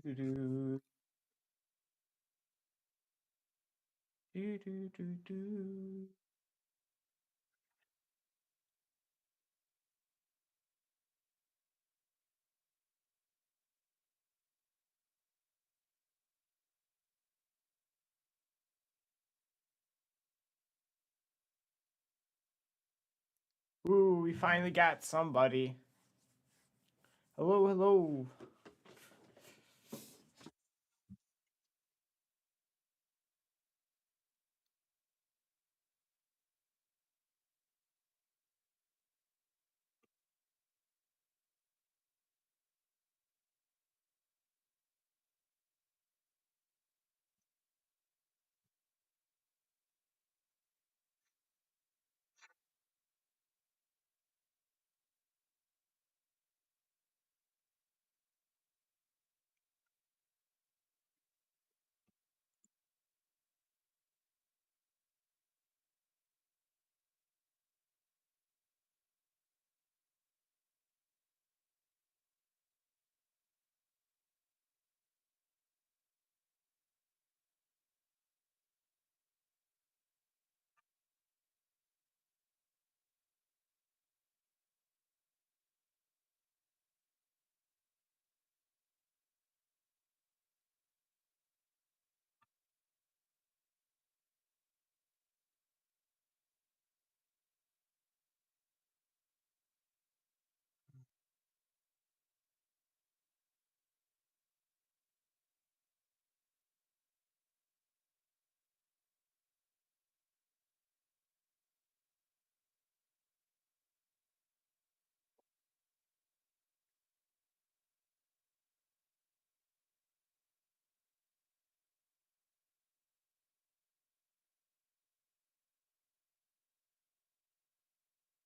Do-do-do. Do-do-do-do. Ooh, we finally got somebody. Hello, hello.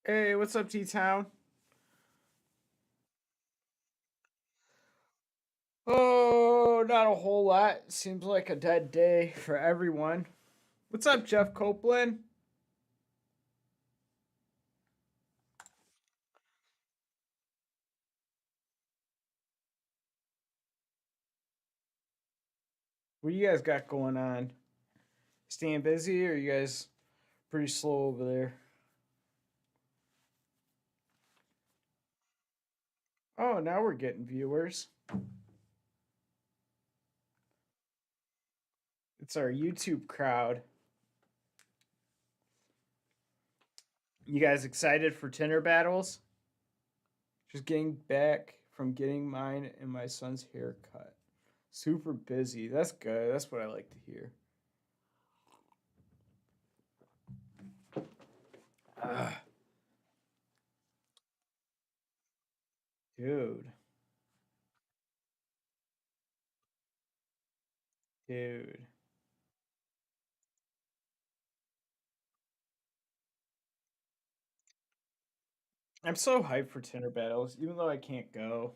Hey, what's up, T Town? Oh, not a whole lot. Seems like a dead day for everyone. What's up, Jeff Copeland? What do you guys got going on? Staying busy, or you guys pretty slow over there? Oh, now we're getting viewers. It's our YouTube crowd. You guys excited for Tinder battles? Just getting back from getting mine and my son's haircut. Super busy. That's good. That's what I like to hear. Ugh, dude. Dude. I'm so hyped for Tinder battles, even though I can't go.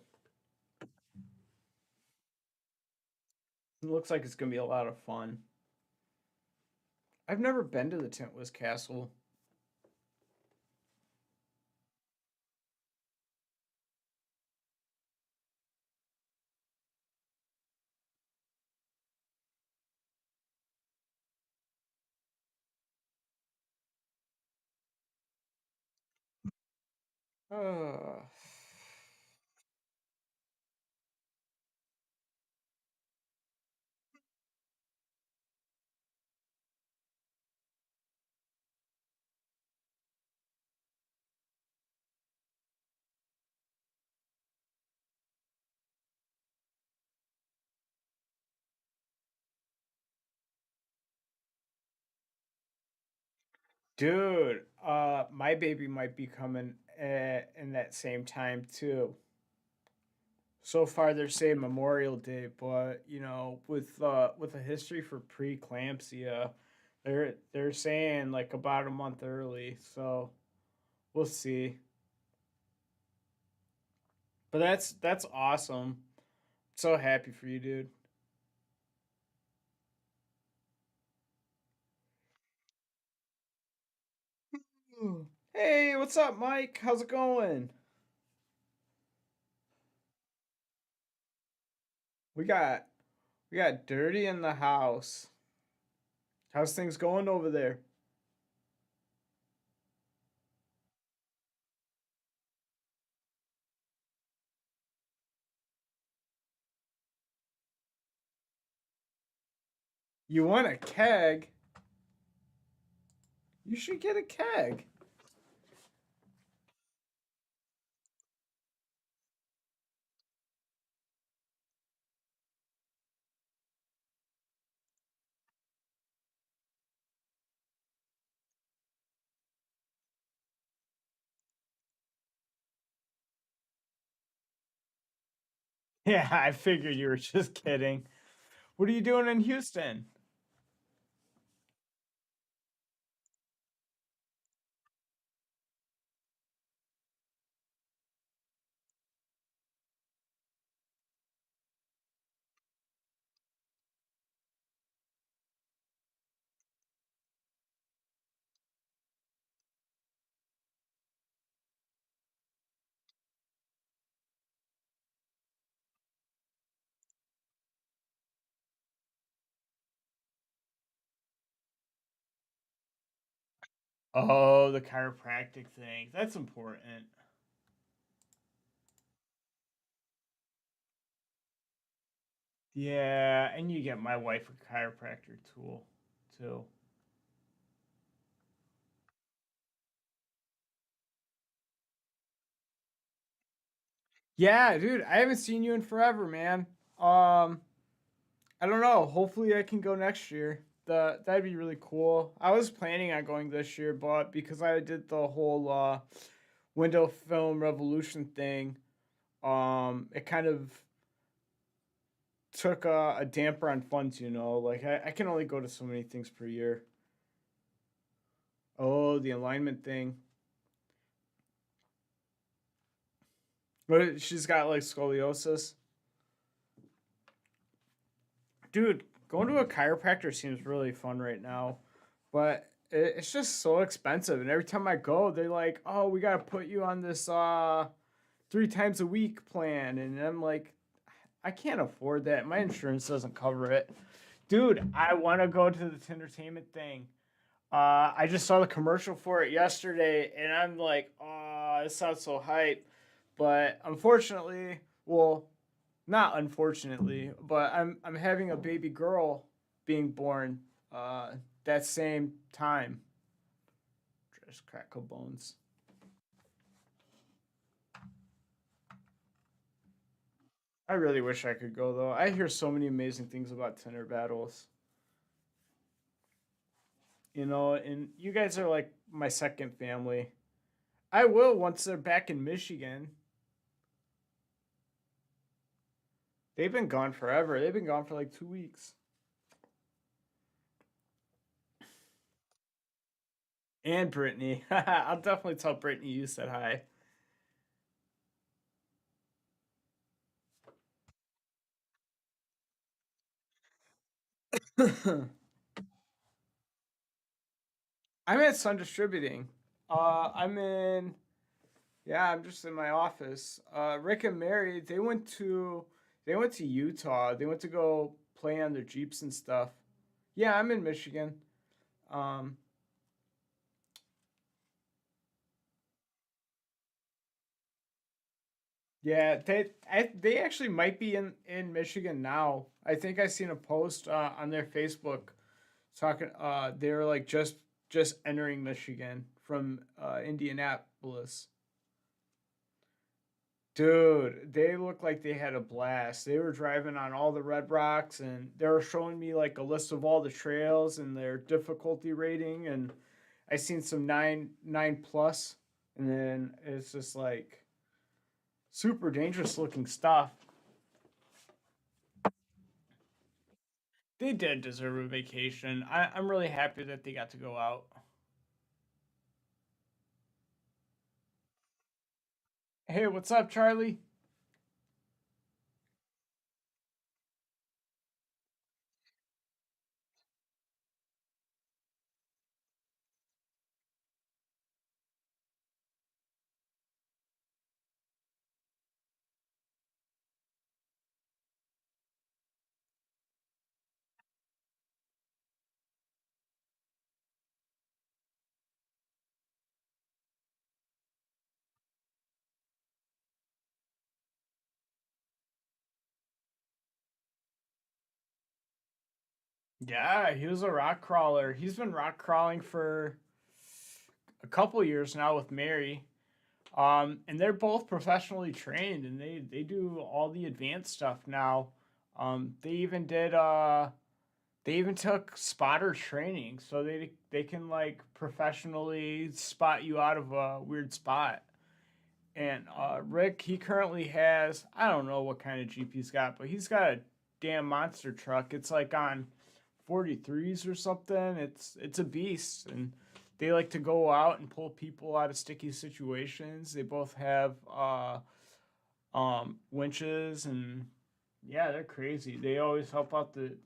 It looks like it's gonna be a lot of fun. I've never been to the Tintless Castle. Uh, Dude, my baby might be coming in that same time too. So far, they're saying Memorial Day, but you know, with a history for preeclampsia, they're saying like about a month early. So we'll see. But that's awesome. So happy for you, dude. Hey, what's up, Mike? How's it going? We got we got Dirty in the house. How's things going over there? You want a keg? You should get a keg. Yeah, I figured you were just kidding. What are you doing in Houston? Oh, the chiropractic thing. That's important. Yeah, and you get my wife a chiropractor tool too. Yeah, dude, I haven't seen you in forever, man. Um, I don't know. Hopefully, I can go next year. That'd be really cool. I was planning on going this year, but because I did the whole window film revolution thing, it kind of took a damper on funds. You know, like I can only go to so many things per year. Oh, the alignment thing. But she's got like scoliosis. Dude, going to a chiropractor seems really fun right now, but it's just so expensive. And every time I go, they're like, "Oh, we gotta put you on this 3 times a week plan," and I'm like, "I can't afford that. My insurance doesn't cover it." Dude, I want to go to the entertainment thing. I just saw the commercial for it yesterday, and I'm like, "Oh, it sounds so hype," but unfortunately, well, not unfortunately, but I'm having a baby girl being born that same time. Just crackle bones. I really wish I could go though. I hear so many amazing things about Tinder battles. You know, and you guys are like my second family. I will once they're back in Michigan. They've been gone forever. They've been gone for like 2 weeks. And Brittany. I'll definitely tell Brittany you said hi. I'm at Sun Distributing. I'm in. Yeah, I'm just in my office. Rick and Mary, they went to Utah. They went to go play on their Jeeps and stuff. Yeah, I'm in Michigan. Um, yeah, they actually might be in Michigan now. I think I seen a post on their Facebook talking. They were like just entering Michigan from Indianapolis. Dude, they looked like they had a blast. They were driving on all the red rocks and they were showing me like a list of all the trails and their difficulty rating and I seen some nine plus, and then it's just like super dangerous looking stuff. They did deserve a vacation. I'm really happy that they got to go out. Hey, what's up, Charlie? Yeah, he was a rock crawler. He's been rock crawling for a couple years now with Mary. And they're both professionally trained, and they do all the advanced stuff now. They even did they even took spotter training, so they can like professionally spot you out of a weird spot. And Rick, he currently has, I don't know what kind of Jeep he's got, but he's got a damn monster truck. It's like on 43s or something. It's a beast, and they like to go out and pull people out of sticky situations. They both have winches, and yeah, they're crazy. They always help out the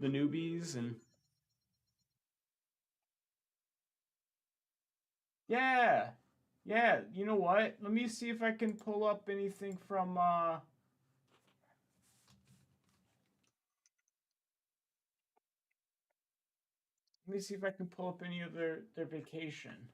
newbies. And yeah, yeah, you know what? Let me see if I can pull up anything from let me see if I can pull up any of their vacation.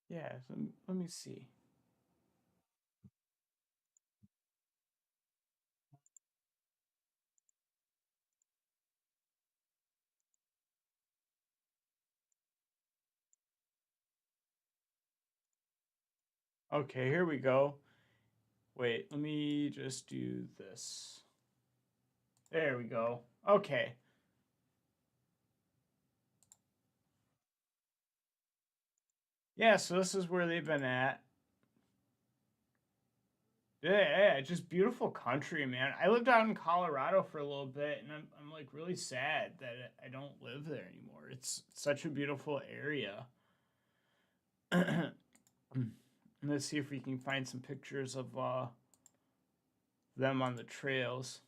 Yeah, so let me see. Okay, here we go. Wait, let me just do this. There we go. Okay. Yeah, so this is where they've been at. Yeah, yeah, just beautiful country, man. I lived out in Colorado for a little bit, and I'm like really sad that I don't live there anymore. It's such a beautiful area. Let's see if we can find some pictures of them on the trails.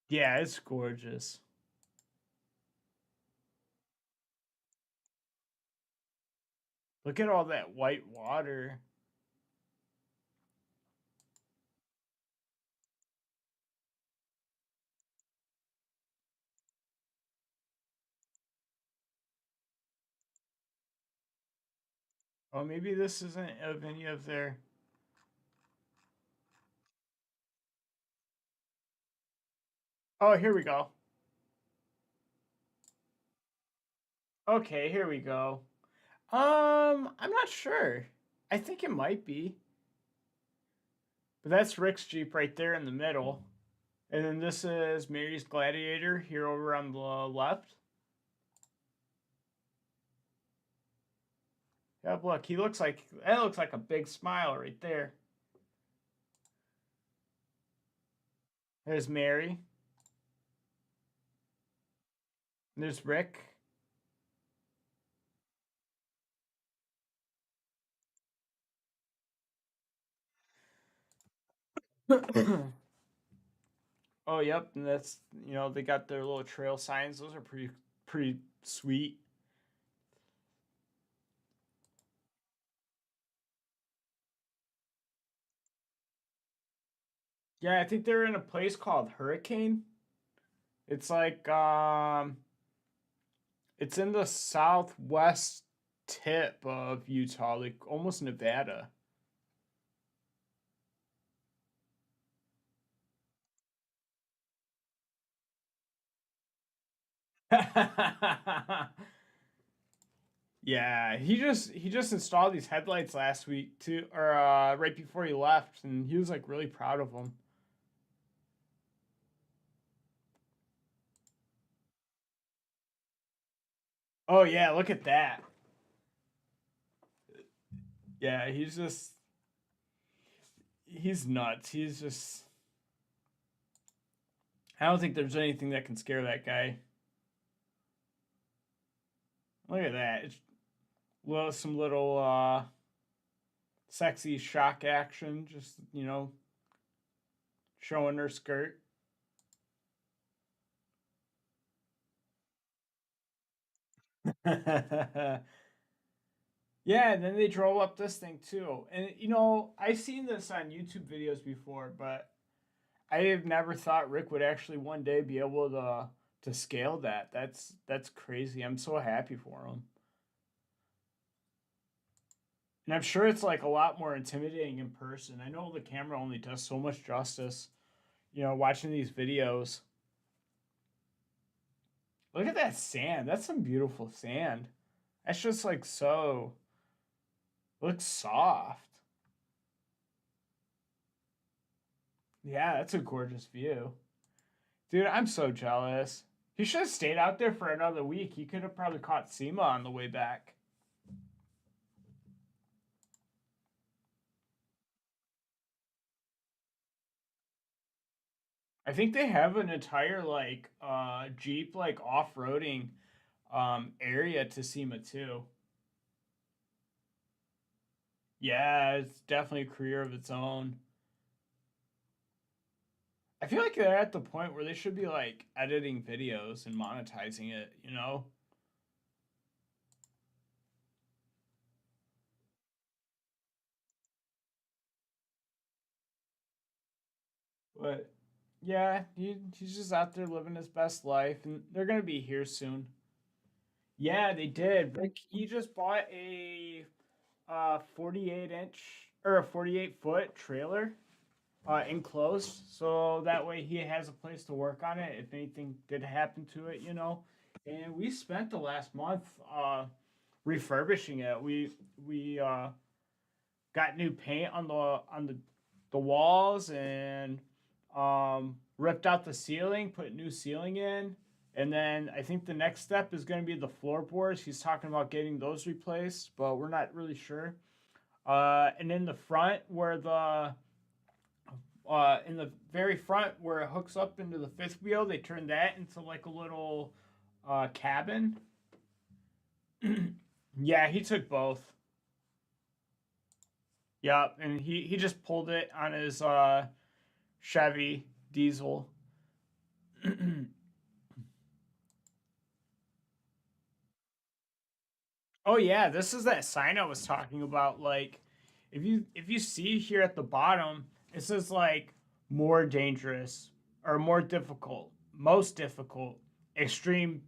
Yeah, it's gorgeous. Look at all that white water. Oh, maybe this isn't of any of their. Oh, here we go. Okay, here we go. I'm not sure. I think it might be. But that's Rick's Jeep right there in the middle. And then this is Mary's Gladiator here over on the left. Yep, look, he looks like that looks like a big smile right there. There's Mary. There's Rick. Oh, yep, and that's they got their little trail signs. Those are pretty sweet. Yeah, I think they're in a place called Hurricane. It's like it's in the southwest. tip of Utah, like almost Nevada. Yeah, he just installed these headlights last week too, or right before he left, and he was like really proud of them. Oh yeah, look at that. Yeah, he's nuts. He's just I don't think there's anything that can scare that guy. Look at that. It's some little sexy shock action, just showing her skirt. Yeah, and then they drove up this thing too. And I've seen this on YouTube videos before, but I have never thought Rick would actually one day be able to scale that. That's crazy. I'm so happy for him. And I'm sure it's like a lot more intimidating in person. I know the camera only does so much justice, watching these videos. Look at that sand. That's some beautiful sand. That's just like so looks soft. Yeah, that's a gorgeous view. Dude, I'm so jealous. He should have stayed out there for another week. He could have probably caught SEMA on the way back. I think they have an entire like Jeep like off-roading area to SEMA too. Yeah, it's definitely a career of its own. I feel like they're at the point where they should be like editing videos and monetizing it. But yeah, he's just out there living his best life, and they're gonna be here soon. Yeah, they did. Like he just bought a 48-inch or a 48-foot trailer enclosed, so that way he has a place to work on it if anything did happen to it. And we spent the last month refurbishing it. We got new paint on the walls and ripped out the ceiling, put new ceiling in, and then I think the next step is going to be the floorboards. He's talking about getting those replaced, but we're not really sure. And in the front, where the in the very front where it hooks up into the fifth wheel, they turned that into like a little cabin. Yeah, he took both. Yep, and he just pulled it on his Chevy diesel. Oh yeah, this is that sign I was talking about. Like, if you see here at the bottom, it says like more dangerous or more difficult, most difficult, extreme,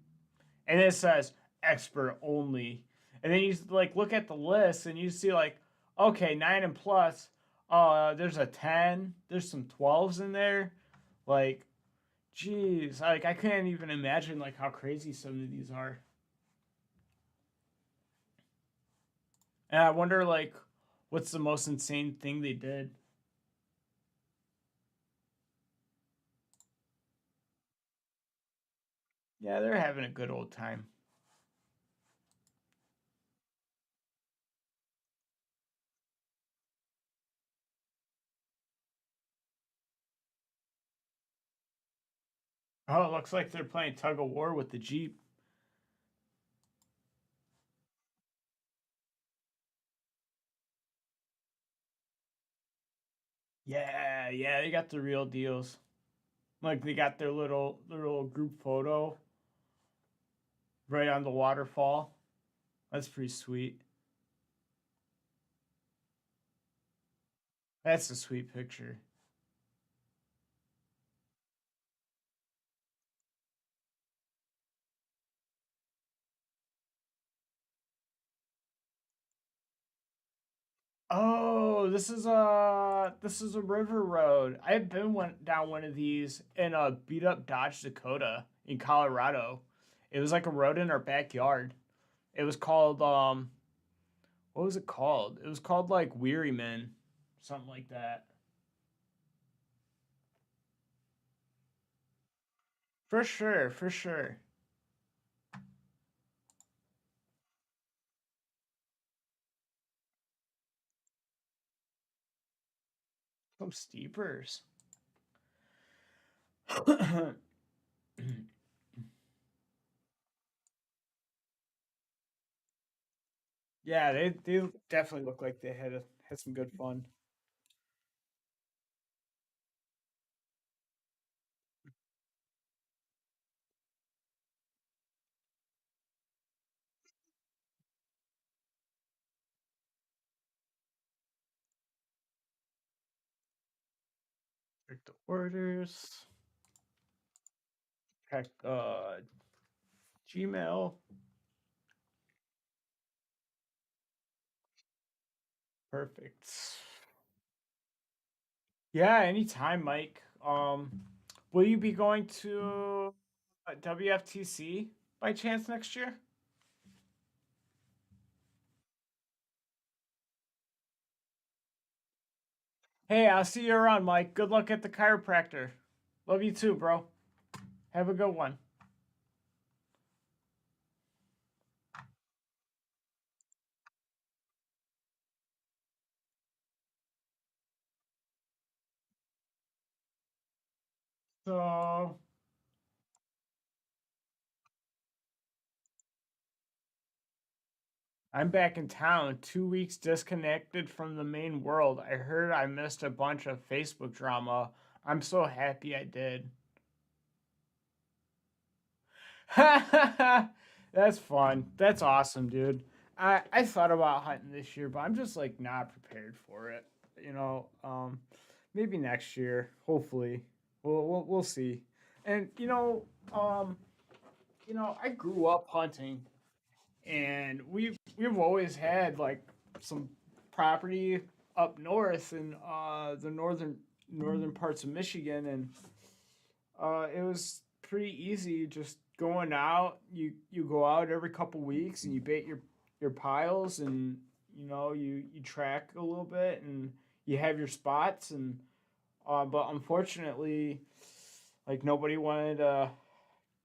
and it says expert only. And then you like look at the list and you see like, okay, 9 and plus. There's a 10. There's some 12s in there. Like, geez, like I can't even imagine like how crazy some of these are. And I wonder like what's the most insane thing they did. Yeah, they're having a good old time. Oh, it looks like they're playing tug of war with the Jeep. Yeah, yeah, they got the real deals. Like they got their little group photo right on the waterfall. That's pretty sweet. That's a sweet picture. Oh, this is a river road. I've been down one of these in a beat up Dodge Dakota in Colorado. It was like a road in our backyard. It was called what was it called? It was called like Wearyman, something like that. For sure, for sure. Some steepers. Yeah, they definitely look like they had some good fun. Check the orders. Check Gmail. Perfect. Yeah, anytime, Mike. Will you be going to WFTC by chance next year? Hey, I'll see you around, Mike. Good luck at the chiropractor. Love you too, bro. Have a good one. So, I'm back in town, 2 weeks disconnected from the main world. I heard I missed a bunch of Facebook drama. I'm so happy I did. That's fun. That's awesome, dude. I thought about hunting this year, but I'm just like not prepared for it. You know, maybe next year. Hopefully, we'll see. And um, I grew up hunting, and we've always had like some property up north in the northern parts of Michigan, and it was pretty easy just going out. You go out every couple weeks and you bait your piles, and you track a little bit, and you have your spots. And but unfortunately, like nobody wanted to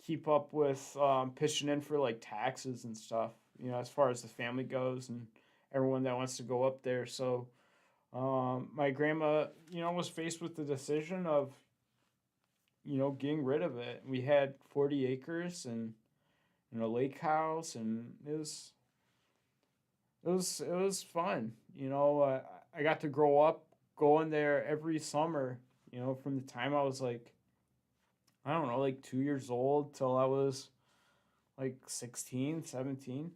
keep up with pitching in for like taxes and stuff. As far as the family goes, and everyone that wants to go up there. So my grandma, was faced with the decision of getting rid of it. We had 40 acres and a lake house, and it was fun. I got to grow up going there every summer. From the time I was like, I don't know, like 2 years old till I was like 16, 17.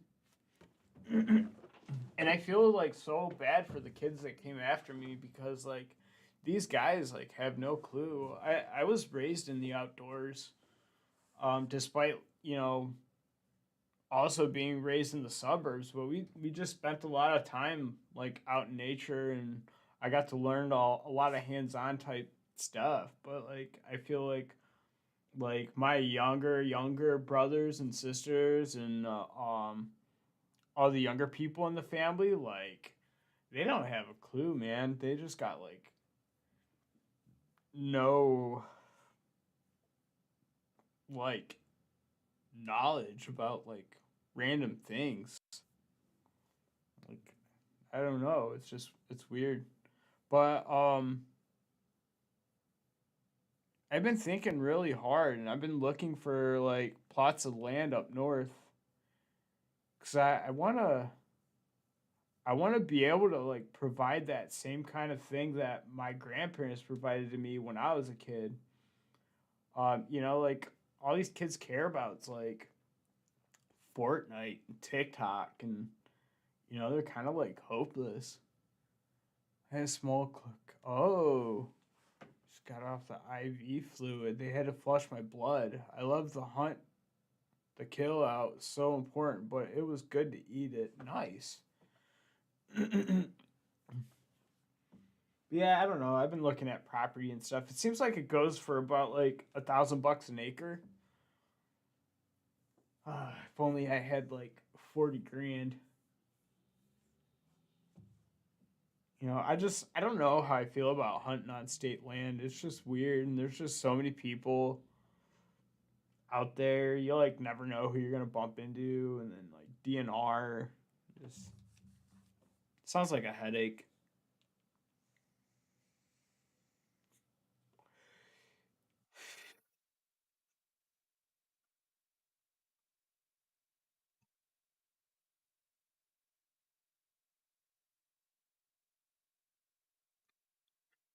And I feel like so bad for the kids that came after me because like these guys like have no clue. I was raised in the outdoors, despite also being raised in the suburbs, but we just spent a lot of time like out in nature, and I got to learn a lot of hands-on type stuff. But like I feel like my younger brothers and sisters, and all the younger people in the family, like they don't have a clue, man. They just got like no like knowledge about like random things. Like I don't know. It's weird. But I've been thinking really hard, and I've been looking for like plots of land up north cuz I want to be able to like provide that same kind of thing that my grandparents provided to me when I was a kid. Like all these kids care about is like Fortnite and TikTok, and they're kind of like hopeless. I had a small click. Oh, just got off the IV fluid. They had to flush my blood. I love the hunt, the kill out. So important, but it was good to eat it. Nice. Yeah, I don't know. I've been looking at property and stuff. It seems like it goes for about like $1,000 an acre. If only I had like 40 grand. I don't know how I feel about hunting on state land. It's just weird, and there's just so many people out there. You like never know who you're gonna bump into, and then like DNR. Just sounds like a headache.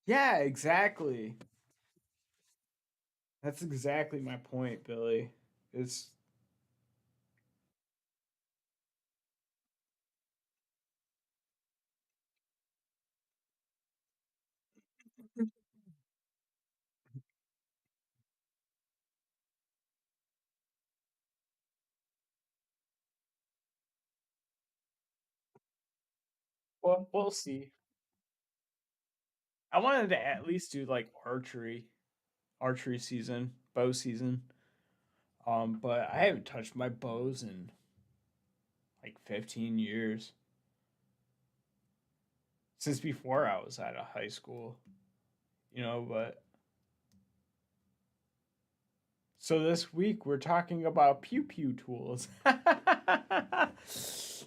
Yeah, exactly. That's exactly my point, Billy. It's well, we'll see. I wanted to at least do like archery season, bow season. But I haven't touched my bows in like 15 years since before I was out of high school. But so this week we're talking about pew pew tools.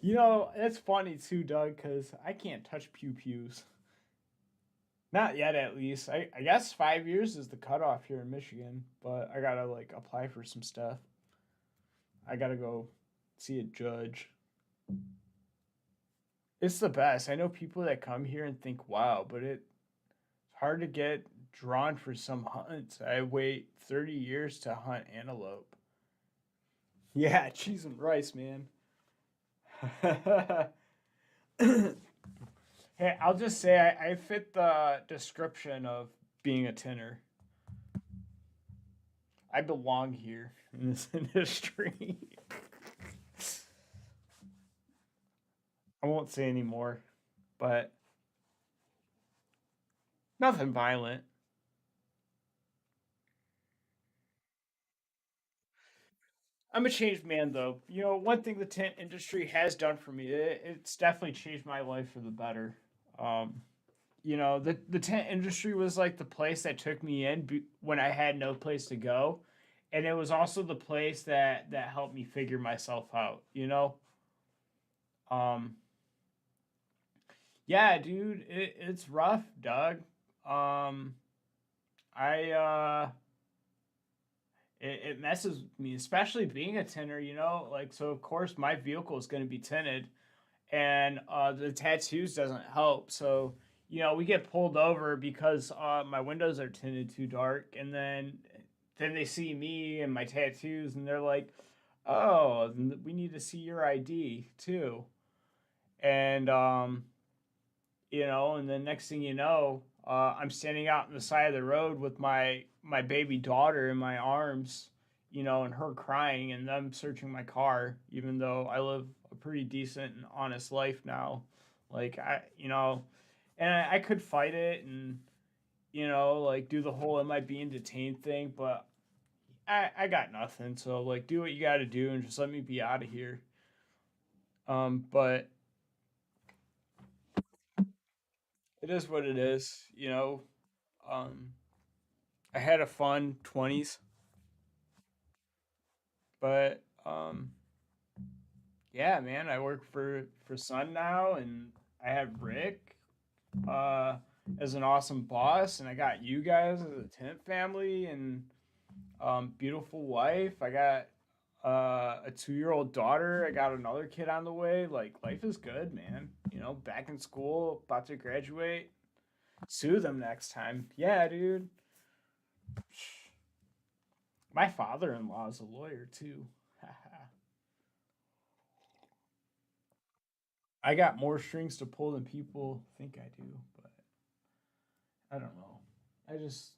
It's funny too, Doug, because I can't touch pew pews. Not yet, at least. I guess 5 years is the cutoff here in Michigan, but I gotta like apply for some stuff. I gotta go see a judge. It's the best. I know people that come here and think, wow, but it's hard to get drawn for some hunts. I wait 30 years to hunt antelope. Yeah, cheese and rice, man. Hey, I'll just say I fit the description of being a tinner. I belong here in this industry. I won't say anymore, but nothing violent. I'm a changed man, though. One thing the tent industry has done for me, it's definitely changed my life for the better. Um, the tent industry was like the place that took me in when I had no place to go, and it was also the place that helped me figure myself out. Um, yeah, dude, it's rough, Doug. Um, I it messes with me, especially being a tinner. Like so. Of course, my vehicle is going to be tinted, and the tattoos doesn't help. So we get pulled over because my windows are tinted too dark, and then they see me and my tattoos, and they're like, "Oh, we need to see your ID too." And and then next thing you know, I'm standing out on the side of the road with my baby daughter in my arms, and her crying, and them searching my car, even though I live a pretty decent and honest life now. Like and I could fight it and like do the whole am I being detained thing, but I got nothing. So like, do what you got to do and just let me be out of here. But it is what it is. Um, I had a fun 20s, but yeah, man, I work for Sun now, and I have Rick uh, as an awesome boss, and I got you guys as a tent family, and beautiful wife. I got a 2-year-old daughter. I got another kid on the way. Like life is good, man. Back in school, about to graduate. Sue them next time. Yeah, dude. My father-in-law is a lawyer too. I got more strings to pull than people think I do, but I don't know. I just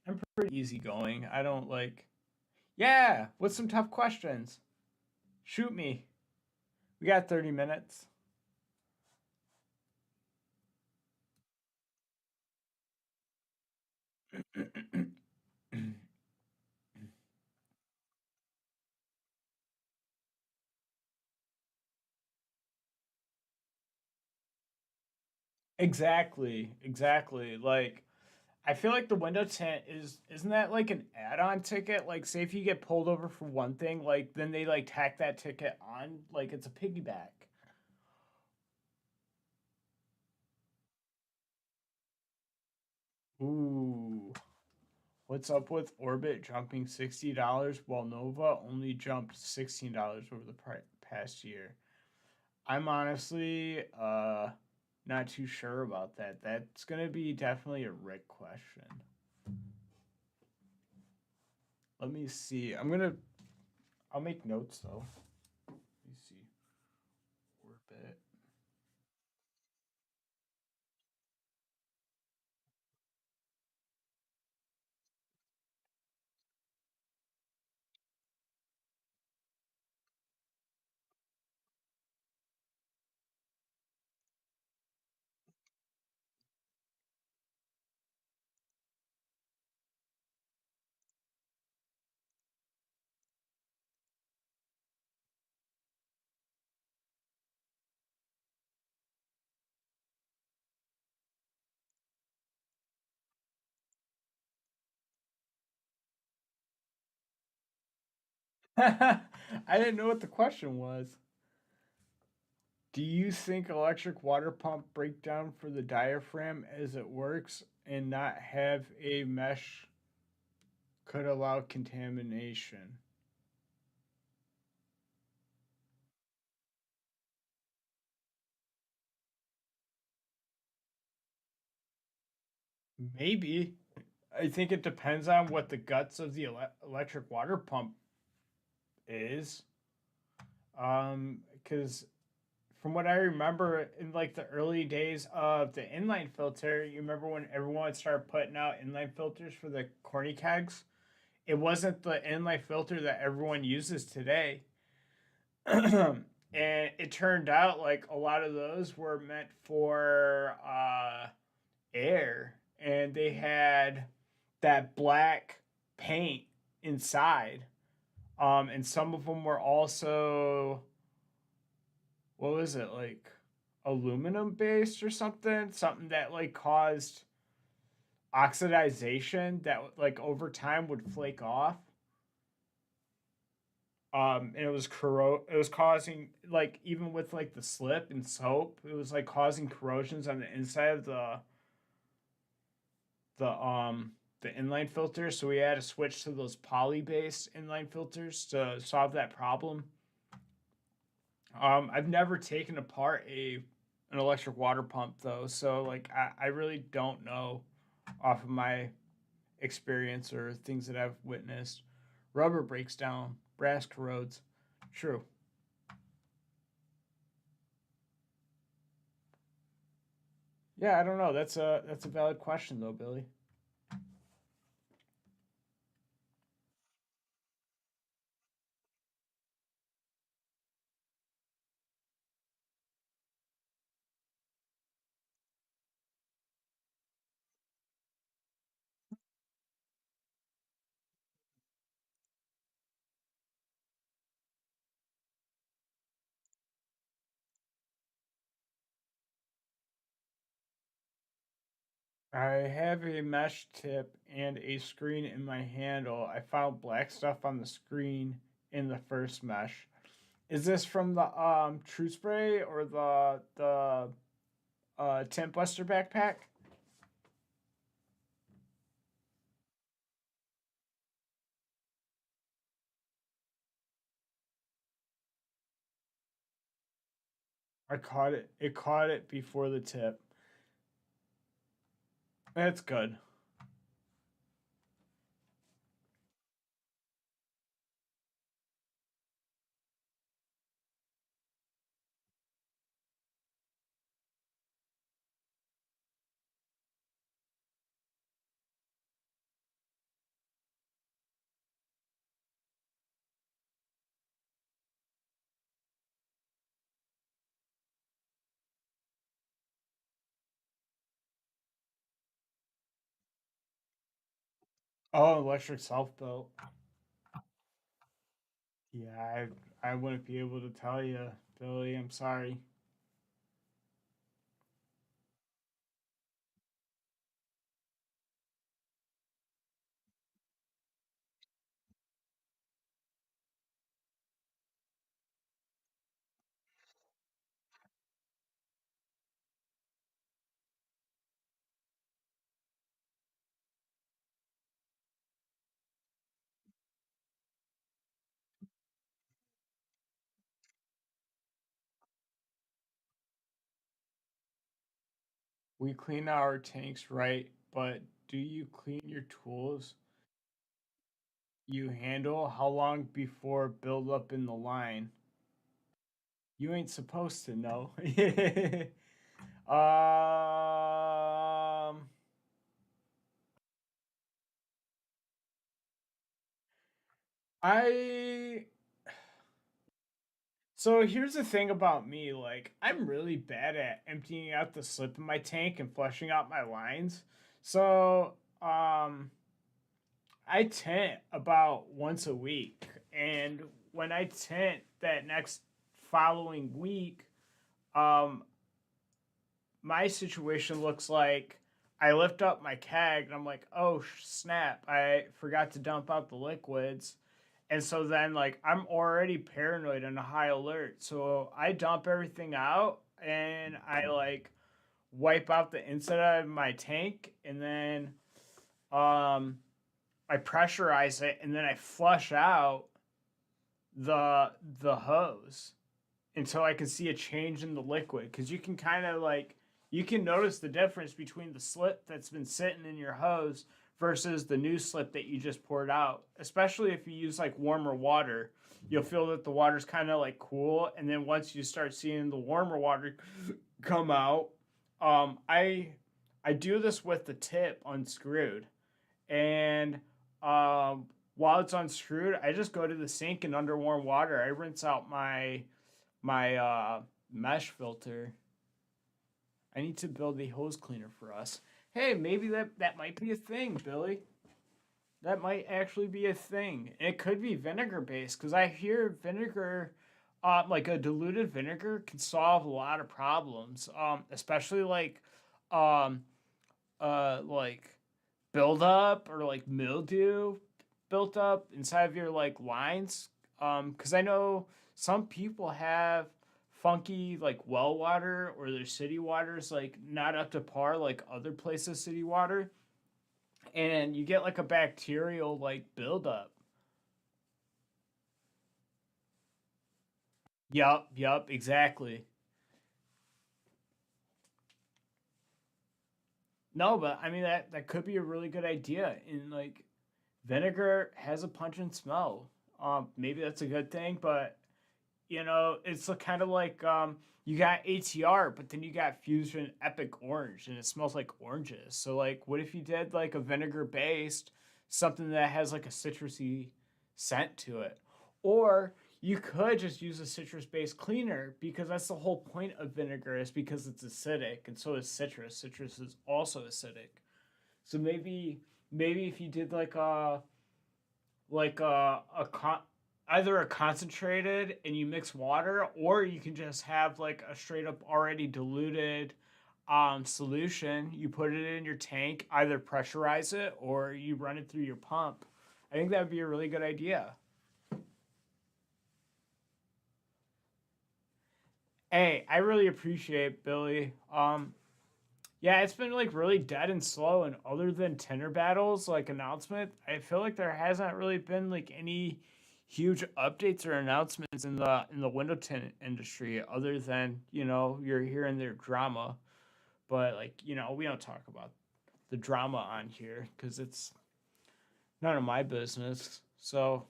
I'm pretty easygoing. I don't like yeah, with some tough questions. Shoot me. We got 30 minutes. Exactly. Like I feel like the window tint isn't that like an add-on ticket? Like say if you get pulled over for one thing, like then they like tack that ticket on, like it's a piggyback. Ooh. What's up with Orbit jumping $60 while Nova only jumped $16 over the past year? I'm honestly not too sure about that. That's gonna be definitely a Rick question. Let me see. I'll make notes though. Let me see. Orbit. I didn't know what the question was. Do you think electric water pump breakdown for the diaphragm as it works and not have a mesh could allow contamination? Maybe. I think it depends on what the guts of the electric water pump is. Because from what I remember in like the early days of the inline filter, you remember when everyone started putting out inline filters for the corny kegs? It wasn't the inline filter that everyone uses today. And it turned out like a lot of those were meant for air, and they had that black paint inside. And some of them were also, what was it, like aluminum based or something that like caused oxidization that like over time would flake off. And it was causing, like, even with like the slip and soap, it was like causing corrosions on the inside of the the inline filter, so we had to switch to those poly based inline filters to solve that problem. I've never taken apart a an electric water pump though, so like I really don't know off of my experience or things that I've witnessed. Rubber breaks down, brass corrodes. True. Yeah, I don't know. That's a valid question though, Billy. I have a mesh tip and a screen in my handle. I found black stuff on the screen in the first mesh. Is this from the True Spray or the Tint Buster backpack? I caught it. It caught it before the tip. That's good. Oh, electric self built. Yeah, I wouldn't be able to tell you, Billy. I'm sorry. We clean our tanks, right? But do you clean your tools you handle? How long before build up in the line? You ain't supposed to know. um, I So here's the thing about me, like I'm really bad at emptying out the slip in my tank and flushing out my lines. So um I tint about once a week. And when I tint that next following week, um my situation looks like I lift up my keg and I'm like, oh snap, I forgot to dump out the liquids. And so then, like, I'm already paranoid and a high alert. So I dump everything out and I like wipe out the inside of my tank and then um, I pressurize it and then I flush out the the hose until I can see a change in the liquid because you can kind of like you can notice the difference between the slip that's been sitting in your hose versus the new slip that you just poured out. Especially if you use like warmer water, you'll feel that the water's kind of like cool, and then once you start seeing the warmer water come out, um, I I do this with the tip unscrewed, and while it's unscrewed, I just go to the sink and under warm water, I rinse out my mesh filter. I need to build a hose cleaner for us. Hey, maybe that might be a thing, Billy. That might actually be a thing. It could be vinegar based because I hear vinegar, like a diluted vinegar, can solve a lot of problems. Especially um, like buildup or like mildew built up inside of your like lines. Because I know some people have funky like well water or their city water's like not up to par like other places city water, and you get like a bacterial like buildup. Yup, exactly. No, but I mean that could be a really good idea. And like vinegar has a pungent smell. Maybe that's a good thing, but it's kind of like you got ATR, but then you got Fusion Epic Orange, and it smells like oranges. So like, what if you did like a vinegar based something that has like a citrusy scent to it, or you could just use a citrus based cleaner because that's the whole point of vinegar is because it's acidic, and so is citrus. Citrus is also acidic. So maybe if you did like either a concentrated and you mix water, or you can just have like a straight up already diluted solution. You put it in your tank, either pressurize it or you run it through your pump. I think that would be a really good idea. Hey, I really appreciate it, Billy. Yeah, it's been like really dead and slow, and other than Tinder battles like announcement, I feel like there hasn't really been like any huge updates or announcements in the window tint industry other than you're hearing their drama. But like we don't talk about the drama on here because it's none of my business. So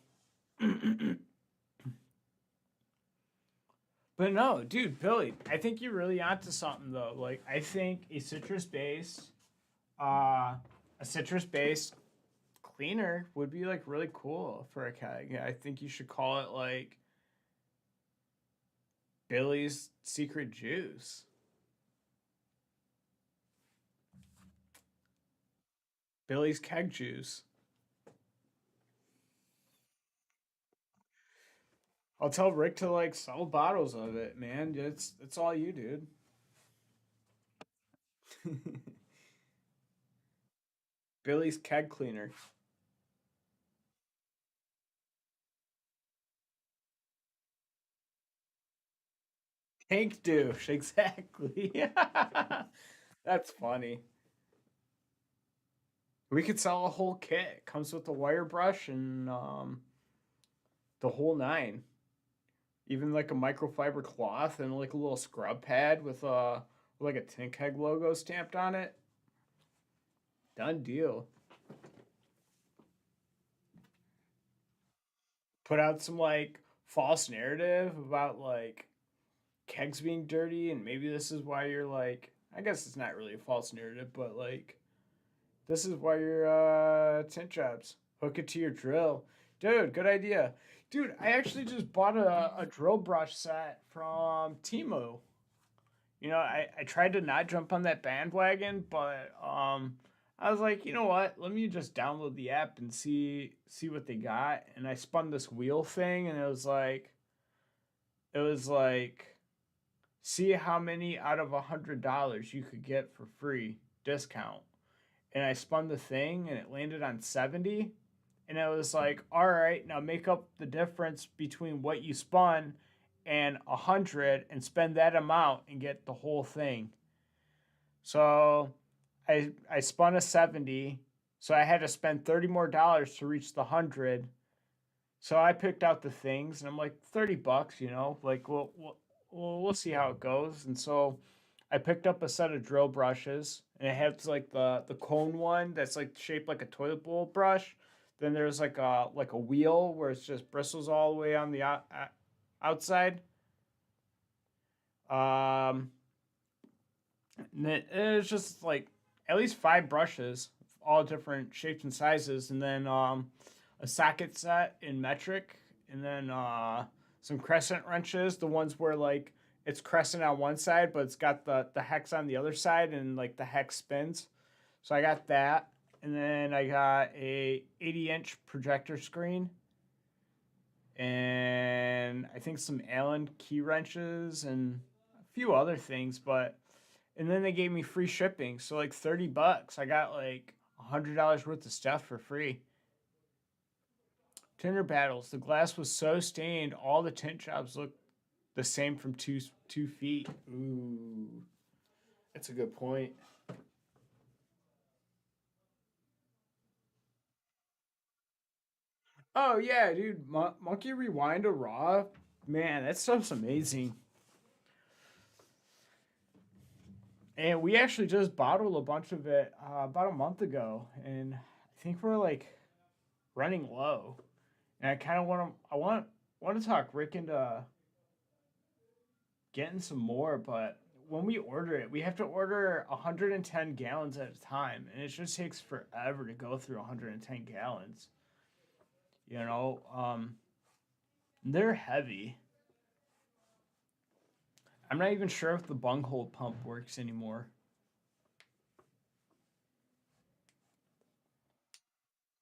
but no, dude, Billy, I think you're really onto something though. Like I think uh a citrus based cleaner would be like really cool for a keg. Yeah, I think you should call it like Billy's Secret Juice. Billy's Keg Juice. I'll tell Rick to like sell bottles of it, man. It's all you, dude. Billy's Keg Cleaner. Tank douche, exactly. That's funny. We could sell a whole kit. Comes with the wire brush and the whole nine. Even like a microfiber cloth and like a little scrub pad with like a tin keg logo stamped on it. Done deal. Put out some like false narrative about like kegs being dirty, and maybe this is why you're like, I guess it's not really a false narrative, but like this is why you're tint jobs. Hook it to your drill. Dude, good idea. Dude, I actually just bought a drill brush set from Timo. You know, I tried to not jump on that bandwagon, but I was like, you know what? Let me just download the app and see what they got. And I spun this wheel thing, and it was like see how many out of $100 you could get for free discount. And I spun the thing, and it landed on 70. And it was like, all right, now make up the difference between what you spun and 100 and spend that amount and get the whole thing. So I spun a 70, so I had to spend 30 more dollars to reach the 100. So I picked out the things, and I'm like, 30 bucks, you know, like we'll see how it goes. And so I picked up a set of drill brushes, and it has like the cone one that's like shaped like a toilet bowl brush. Then there's like a wheel where it's just bristles all the way on the outside. Um, and it's just like at least five brushes, all different shapes and sizes, and then a socket set in metric, and then some crescent wrenches, the ones where like it's crescent on one side, but it's got the hex on the other side, and like the hex spins. So I got that, and then I got a 80-inch projector screen, and I think some Allen key wrenches and a few other things, but and then they gave me free shipping, so like 30 bucks. I got like $100 worth of stuff for free. Tinder battles. The glass was so stained, all the tint jobs looked the same from 2 feet. Ooh, that's a good point. Oh yeah, dude, Monkey Rewind to Raw. Man, that stuff's amazing. And we actually just bottled a bunch of it about a month ago, and I think we're like running low. And I kind of want to talk Rick into getting some more, but when we order it, we have to order 110 gallons at a time, and it just takes forever to go through 110 gallons. You know, they're heavy. I'm not even sure if the bunghole pump works anymore.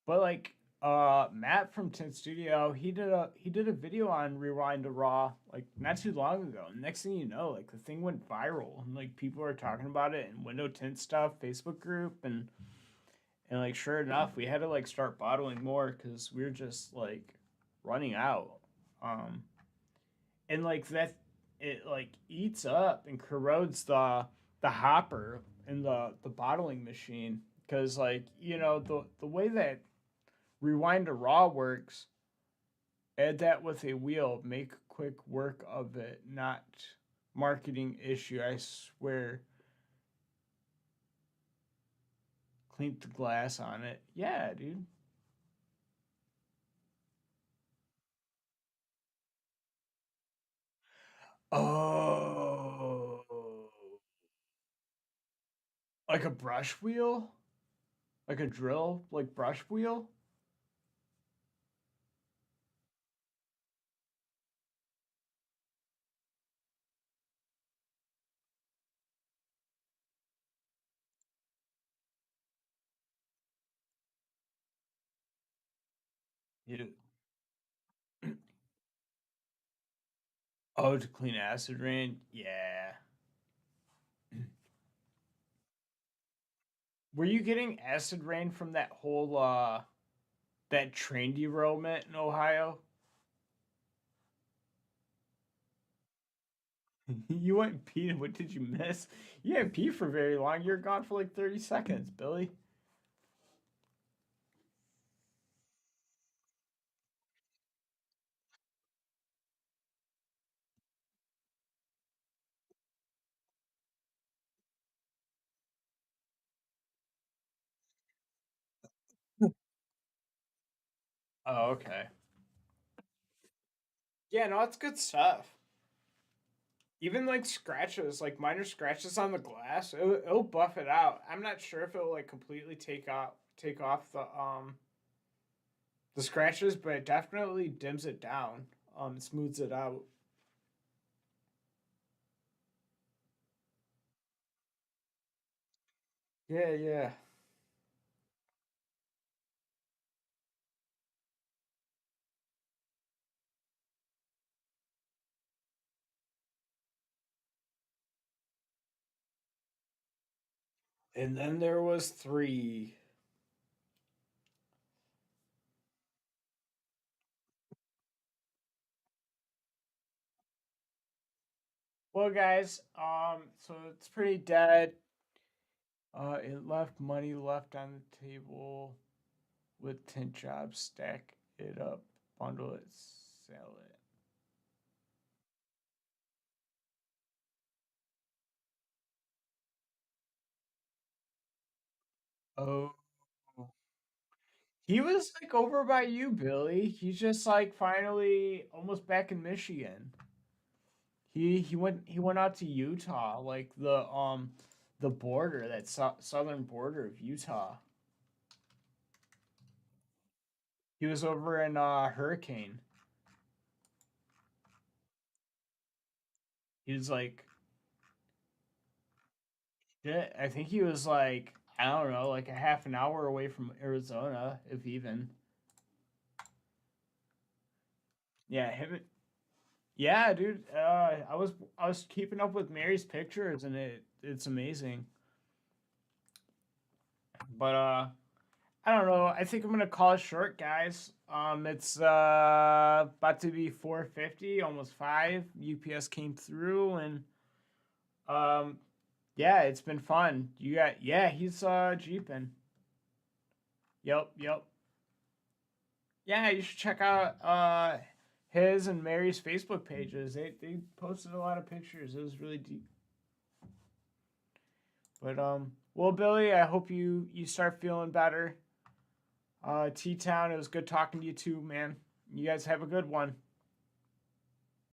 But like Matt from Tin Studio, he did a video on Rewind to Raw like not too long ago. And next thing you know, like the thing went viral, and like people are talking about it in Window Tint stuff, Facebook group, and like sure enough, we had to like start bottling more because we were just like running out. Um, and like that, it like eats up and corrodes the hopper in the bottling machine because like you know the way that Rewind to Raw works, add that with a wheel, make quick work of it, not marketing issue. I swear. Clean the glass on it. Yeah, dude. Oh, like a brush wheel, like a drill, like brush wheel. You, oh, to clean acid rain. Yeah. Were you getting acid rain from that whole that train derailment in Ohio? You went and peed. What did you miss? You didn't pee for very long. You're gone for like 30 seconds, Billy. Oh, okay. Yeah, no, it's good stuff. Even like scratches, like minor scratches on the glass, it'll buff it out. I'm not sure if it'll like completely take off the scratches, but it definitely dims it down. Smooths it out. Yeah, yeah. And then there was three. Well, guys, so it's pretty dead. It left money left on the table with 10 jobs. Stack it up, bundle it, sell it. Oh, he was like over by you, Billy. He's just like finally almost back in Michigan. He went out to Utah, like the border, that southern border of Utah. He was over in Hurricane. He was like, yeah, I think he was like, I don't know, like a half an hour away from Arizona, if even. Yeah, him. Yeah, dude. I was keeping up with Mary's pictures, and it's amazing. But I don't know. I think I'm gonna call it short, guys. It's about to be 4:50, almost 5. UPS came through, and um, yeah, it's been fun. You got yeah, he's jeeping. Yep, yep. Yeah, you should check out his and Mary's Facebook pages. They posted a lot of pictures. It was really deep. But well, Billy, I hope you start feeling better. T Town, it was good talking to you too, man. You guys have a good one.